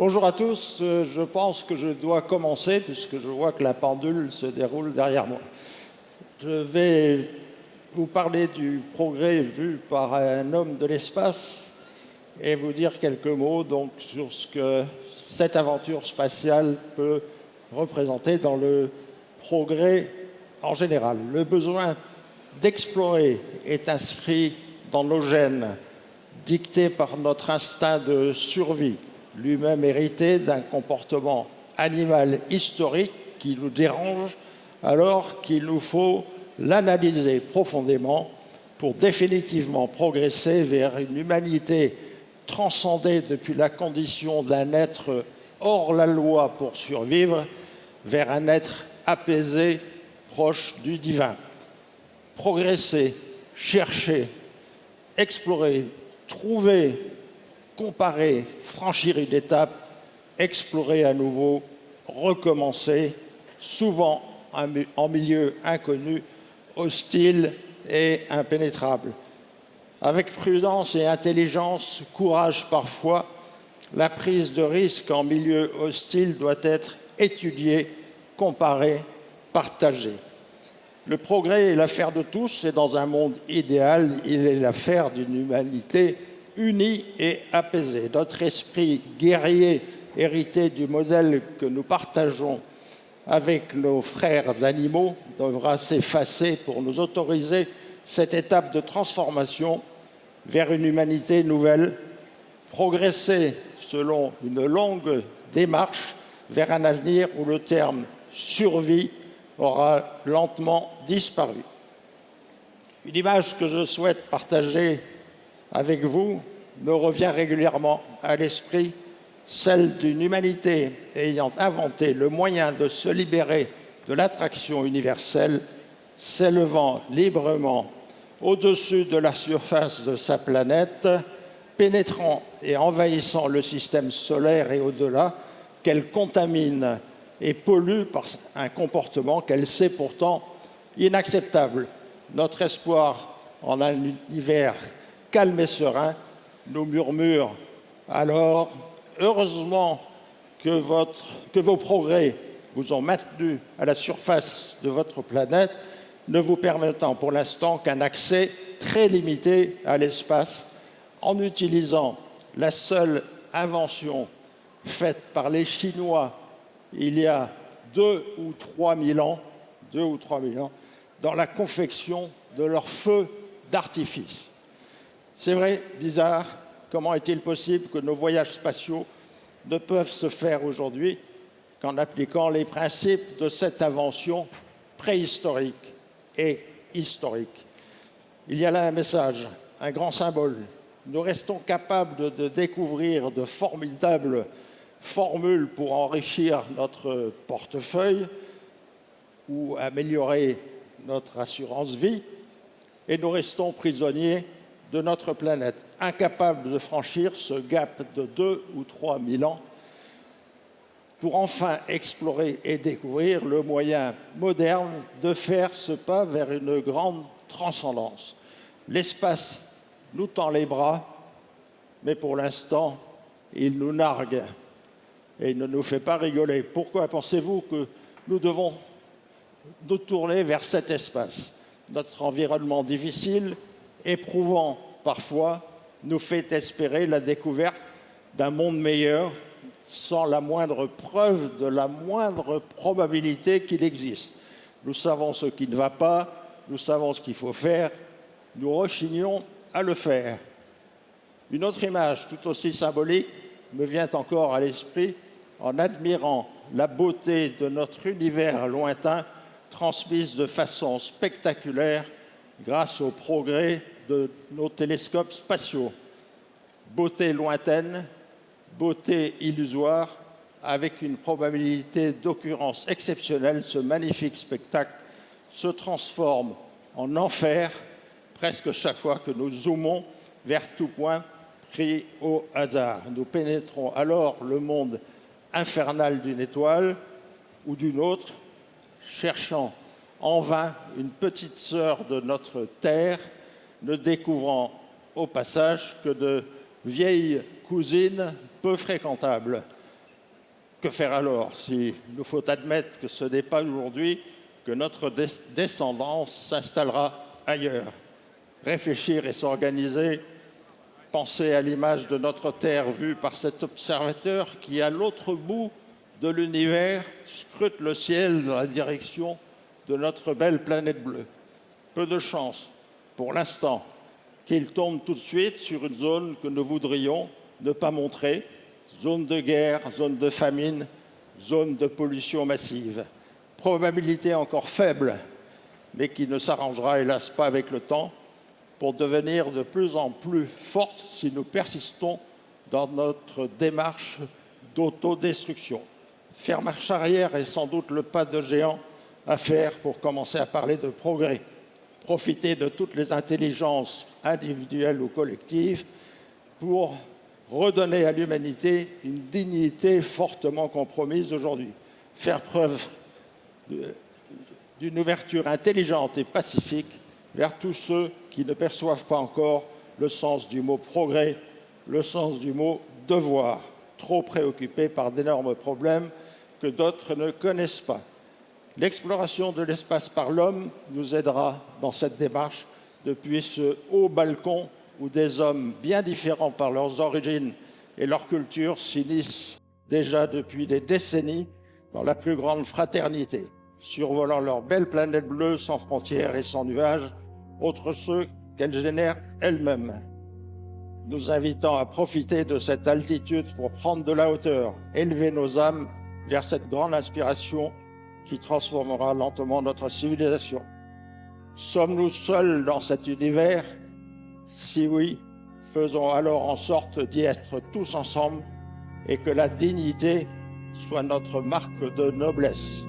Bonjour à tous, je pense que je dois commencer puisque je vois que la pendule se déroule derrière moi. Je vais vous parler du progrès vu par un homme de l'espace et vous dire quelques mots donc, sur ce que cette aventure spatiale peut représenter dans le progrès en général. Le besoin d'explorer est inscrit dans nos gènes, dicté par notre instinct de survie, lui-même hérité d'un comportement animal historique qui nous dérange, alors qu'il nous faut l'analyser profondément pour définitivement progresser vers une humanité transcendée depuis la condition d'un être hors la loi pour survivre, vers un être apaisé, proche du divin. Progresser, chercher, explorer, trouver, comparer, franchir une étape, explorer à nouveau, recommencer, souvent en milieu inconnu, hostile et impénétrable. Avec prudence et intelligence, courage parfois, la prise de risque en milieu hostile doit être étudiée, comparée, partagée. Le progrès est l'affaire de tous et dans un monde idéal, il est l'affaire d'une humanité unie et apaisée. Notre esprit guerrier, hérité du modèle que nous partageons avec nos frères animaux, devra s'effacer pour nous autoriser cette étape de transformation vers une humanité nouvelle, progresser selon une longue démarche vers un avenir où le terme survie aura lentement disparu. Une image que je souhaite partager avec vous me revient régulièrement à l'esprit, celle d'une humanité ayant inventé le moyen de se libérer de l'attraction universelle, s'élevant librement au-dessus de la surface de sa planète, pénétrant et envahissant le système solaire et au-delà, qu'elle contamine et pollue par un comportement qu'elle sait pourtant inacceptable. Notre espoir en un univers calme et serein nous murmure alors « Heureusement que vos progrès vous ont maintenu à la surface de votre planète, ne vous permettant pour l'instant qu'un accès très limité à l'espace en utilisant la seule invention faite par les Chinois il y a 2 ou 3 000 ans, dans la confection de leur feu d'artifice. C'est vrai, bizarre, comment est-il possible que nos voyages spatiaux ne peuvent se faire aujourd'hui qu'en appliquant les principes de cette invention préhistorique et historique? Il y a là un message, un grand symbole. Nous restons capables de découvrir de formidables formules pour enrichir notre portefeuille ou améliorer notre assurance vie, et nous restons prisonniers de notre planète, incapables de franchir ce gap de 2 ou 3 000 ans pour enfin explorer et découvrir le moyen moderne de faire ce pas vers une grande transcendance. L'espace nous tend les bras, mais pour l'instant, il nous nargue et il ne nous fait pas rigoler. Pourquoi pensez-vous que nous devons nous tourner vers cet espace? Notre environnement difficile, éprouvant parfois, nous fait espérer la découverte d'un monde meilleur sans la moindre preuve de la moindre probabilité qu'il existe. Nous savons ce qui ne va pas, nous savons ce qu'il faut faire, nous rechignons à le faire. Une autre image tout aussi symbolique me vient encore à l'esprit en admirant la beauté de notre univers lointain transmise de façon spectaculaire grâce au progrès de nos télescopes spatiaux. Beauté lointaine, beauté illusoire, avec une probabilité d'occurrence exceptionnelle, ce magnifique spectacle se transforme en enfer presque chaque fois que nous zoomons vers tout point pris au hasard. Nous pénétrons alors le monde infernal d'une étoile ou d'une autre, cherchant en vain une petite sœur de notre Terre, ne découvrant au passage que de vieilles cousines peu fréquentables. Que faire alors s'il nous faut admettre que ce n'est pas aujourd'hui que notre descendance s'installera ailleurs? Réfléchir et s'organiser, penser à l'image de notre Terre vue par cet observateur qui, à l'autre bout de l'univers, scrute le ciel dans la direction de notre belle planète bleue. Peu de chance, pour l'instant, qu'il tombe tout de suite sur une zone que nous voudrions ne pas montrer, zone de guerre, zone de famine, zone de pollution massive. Probabilité encore faible, mais qui ne s'arrangera hélas pas avec le temps, pour devenir de plus en plus forte si nous persistons dans notre démarche d'autodestruction. Faire marche arrière est sans doute le pas de géant à faire pour commencer à parler de progrès. Profiter de toutes les intelligences individuelles ou collectives pour redonner à l'humanité une dignité fortement compromise aujourd'hui. Faire preuve d'une ouverture intelligente et pacifique vers tous ceux qui ne perçoivent pas encore le sens du mot progrès, le sens du mot devoir, trop préoccupés par d'énormes problèmes que d'autres ne connaissent pas. L'exploration de l'espace par l'homme nous aidera dans cette démarche depuis ce haut balcon où des hommes bien différents par leurs origines et leur culture s'unissent déjà depuis des décennies dans la plus grande fraternité, survolant leur belle planète bleue sans frontières et sans nuages, autres ceux qu'elle génère elle-même, nous invitant à profiter de cette altitude pour prendre de la hauteur, élever nos âmes vers cette grande inspiration qui transformera lentement notre civilisation. Sommes-nous seuls dans cet univers? Si oui, faisons alors en sorte d'y être tous ensemble et que la dignité soit notre marque de noblesse.